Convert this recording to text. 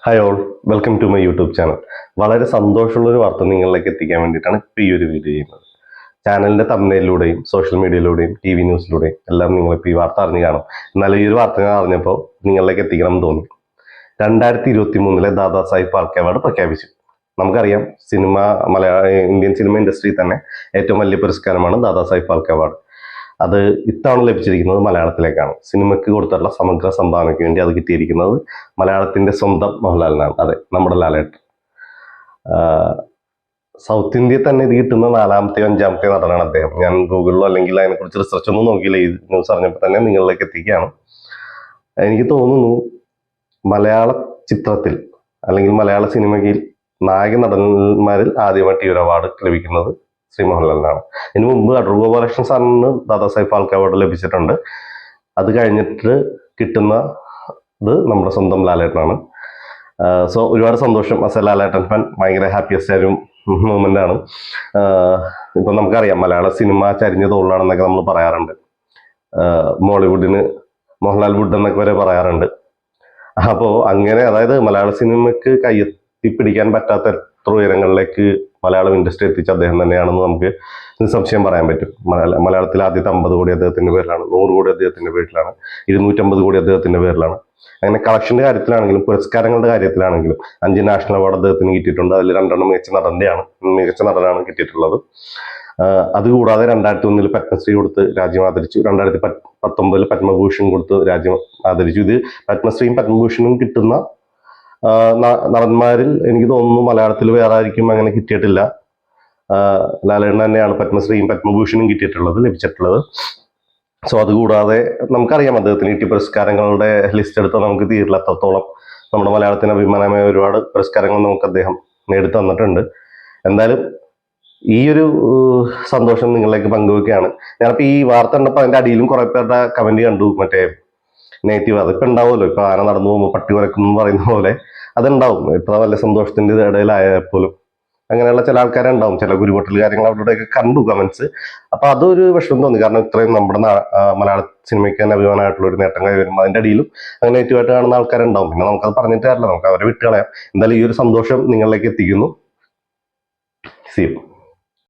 Hi all, welcome to my YouTube channel. വളരെ സന്തോഷമുള്ളൊരു വാർത്ത നിങ്ങളിലേക്ക് എത്തിക്കാൻ വേണ്ടിയിട്ടാണ് ഇപ്പോൾ ഈ ഒരു വീഡിയോ ചെയ്യുന്നത്. ചാനലിൻ്റെ തമ്മിലൂടെയും സോഷ്യൽ മീഡിയയിലൂടെയും ടി വി ന്യൂസിലൂടെയും എല്ലാം നിങ്ങളിപ്പോൾ ഈ വാർത്ത അറിഞ്ഞു കാണും. എന്നാലും ഈ ഒരു വാർത്ത ഞാൻ അറിഞ്ഞപ്പോൾ നിങ്ങളിലേക്ക് എത്തിക്കണം എന്ന് തോന്നി. 2023 ദാദാ സാഹിബ് ഫാൽക്കെ അവാർഡ് പ്രഖ്യാപിച്ചു. നമുക്കറിയാം, ഇന്ത്യൻ സിനിമ ഇൻഡസ്ട്രിയിൽ തന്നെ ഏറ്റവും വലിയ പുരസ്കാരമാണ് ദാദാ സാഹിബ് ഫാൽക്കെ അവാർഡ്. അത് ഇത്തവണ ലഭിച്ചിരിക്കുന്നത് മലയാളത്തിലേക്കാണ്. സിനിമയ്ക്ക് കൊടുത്തുള്ള സമഗ്ര സംഭാവനയ്ക്ക് വേണ്ടി അത് കിട്ടിയിരിക്കുന്നത് മലയാളത്തിന്റെ സ്വന്തം മോഹൻലാലിനാണ്. അതെ, നമ്മുടെ ലാലേട്ടൻ. സൗത്ത് ഇന്ത്യയിൽ തന്നെ ഇത് കിട്ടുന്ന 4-ാമത്തെയോ 5-ാമത്തെയോ നടനാണ് അദ്ദേഹം. ഞാൻ ഗൂഗിളിലോ അല്ലെങ്കിൽ അതിനെക്കുറിച്ച് റിസർച്ച് ഒന്നും നോക്കിയില്ല, ഈ ന്യൂസ് അറിഞ്ഞപ്പോൾ തന്നെ നിങ്ങളിലേക്ക് എത്തിക്കുകയാണ്. എനിക്ക് തോന്നുന്നു മലയാള ചിത്രത്തിൽ അല്ലെങ്കിൽ മലയാള സിനിമയിൽ നായക നടന്മാരിൽ ആദ്യമായിട്ട് ഈ ഒരു അവാർഡ് ലഭിക്കുന്നത് ശ്രീ മോഹൻലാലിനാണ്. ഇതിനു മുമ്പ് അടൂർ ഗോപാലകൃഷ്ണൻ സാറിന് ദാദാ സാഹിബ് ഫാൽക്കെ അവാർഡ് ലഭിച്ചിട്ടുണ്ട്. അത് കഴിഞ്ഞിട്ട് കിട്ടുന്നത് നമ്മുടെ സ്വന്തം ലാലേട്ടനാണ്. സോ ഒരുപാട് സന്തോഷം. ആസ് എ ലാലേട്ടൻ ഫാൻ ഭയങ്കര ഹാപ്പിയസ്റ്റ് ഒരു മൂമെന്റ് ആണ്. ഇപ്പൊ നമുക്കറിയാം, മലയാള സിനിമ ചരിഞ്ഞ തോളിലാണെന്നൊക്കെ നമ്മൾ പറയാറുണ്ട്. മോളിവുഡിന് മോഹൻലാൽ വുഡ് എന്നൊക്കെ വരെ പറയാറുണ്ട്. അപ്പോൾ അങ്ങനെ, അതായത് മലയാള സിനിമയ്ക്ക് കയ്യെത്തിപ്പിടിക്കാൻ പറ്റാത്ത എത്ര ഉയരങ്ങളിലേക്ക് മലയാളം ഇൻഡസ്ട്രി എത്തിച്ച അദ്ദേഹം തന്നെയാണെന്ന് നമുക്ക് നിസ്സംശയം പറയാൻ പറ്റും. മലയാളത്തിൽ ആദ്യത്തെ 50 കോടി അദ്ദേഹത്തിന്റെ പേരിലാണ്, 100 കോടി അദ്ദേഹത്തിന്റെ പേരിലാണ്, 250 കോടി അദ്ദേഹത്തിന്റെ പേരിലാണ്. അങ്ങനെ കളക്ഷന്റെ കാര്യത്തിലാണെങ്കിലും പുരസ്കാരങ്ങളുടെ കാര്യത്തിലാണെങ്കിലും 5 നാഷണൽ അവാർഡ് അദ്ദേഹത്തിന് കിട്ടിയിട്ടുണ്ട്. അതിൽ 2 മികച്ച നടനാണ് കിട്ടിയിട്ടുള്ളത്. അതുകൂടാതെ 2001 പത്മശ്രീ കൊടുത്ത് രാജ്യം ആദരിച്ചു. 2019 പത്മഭൂഷൺ കൊടുത്ത് രാജ്യം ആദരിച്ചു. ഇത് പത്മശ്രീയും പത്മഭൂഷണും കിട്ടുന്ന നടന്മാരിൽ എനിക്ക് തോന്നുന്നു മലയാളത്തിൽ വേറെ ആയിരിക്കും അങ്ങനെ കിട്ടിയിട്ടില്ല. ലാലേട്ടൻ തന്നെയാണ് പത്മശ്രീയും പത്മഭൂഷണും ലഭിച്ചിട്ടുള്ളത്. സോ അതുകൂടാതെ നമുക്കറിയാം, അദ്ദേഹത്തിന് കിട്ടിയ പുരസ്കാരങ്ങളുടെ ലിസ്റ്റ് എടുത്താൽ നമുക്ക് തീരില്ല. അത്രത്തോളം നമ്മുടെ മലയാളത്തിന് അഭിമാനമായ ഒരുപാട് പുരസ്കാരങ്ങൾ നമുക്ക് അദ്ദേഹം നേടിത്തന്നിട്ടുണ്ട് തന്നിട്ടുണ്ട്. എന്തായാലും ഈ ഒരു സന്തോഷം നിങ്ങളിലേക്ക് പങ്കുവെക്കുകയാണ്. ഞാനിപ്പോൾ ഈ വാർത്ത കണ്ടപ്പോൾ അതിൻ്റെ അടിയിലും കുറെ പേരുടെ കമന്റ് കണ്ടു, മറ്റേ നെഗറ്റീവ്. അതിപ്പോൾ ഉണ്ടാവുമല്ലോ, ഇപ്പൊ ആന നടന്നു പോകുമ്പോൾ പട്ടി കുരക്കുന്നു എന്ന് പറയുന്ന പോലെ അതുണ്ടാവും. എത്ര വലിയ സന്തോഷത്തിന്റെ ഇടയിലായാലും അങ്ങനെയുള്ള ചില ആൾക്കാരുണ്ടാവും, ചില ഗുരുപൊട്ടൽ കാര്യങ്ങൾ അവരുടെയൊക്കെ കണ്ടു കമന്റ്സ്. അപ്പൊ അതൊരു വിഷമം തോന്നി. കാരണം ഇത്രയും നമ്മുടെ മലയാള സിനിമയ്ക്ക് തന്നെ അഭിമാനമായിട്ടുള്ള ഒരു നേട്ടം കൈ വരുമ്പോൾ അതിന്റെ അടിയിലും അങ്ങനെ നെഗറ്റീവായിട്ട് കാണുന്ന ആൾക്കാരുണ്ടാവും. പിന്നെ നമുക്കത് പറഞ്ഞിട്ട് കാര്യമില്ല, നമുക്ക് അവരെ വിട്ടുകളയാം. എന്തായാലും ഈ ഒരു സന്തോഷം നിങ്ങളിലേക്ക് എത്തിക്കുന്നു. See U.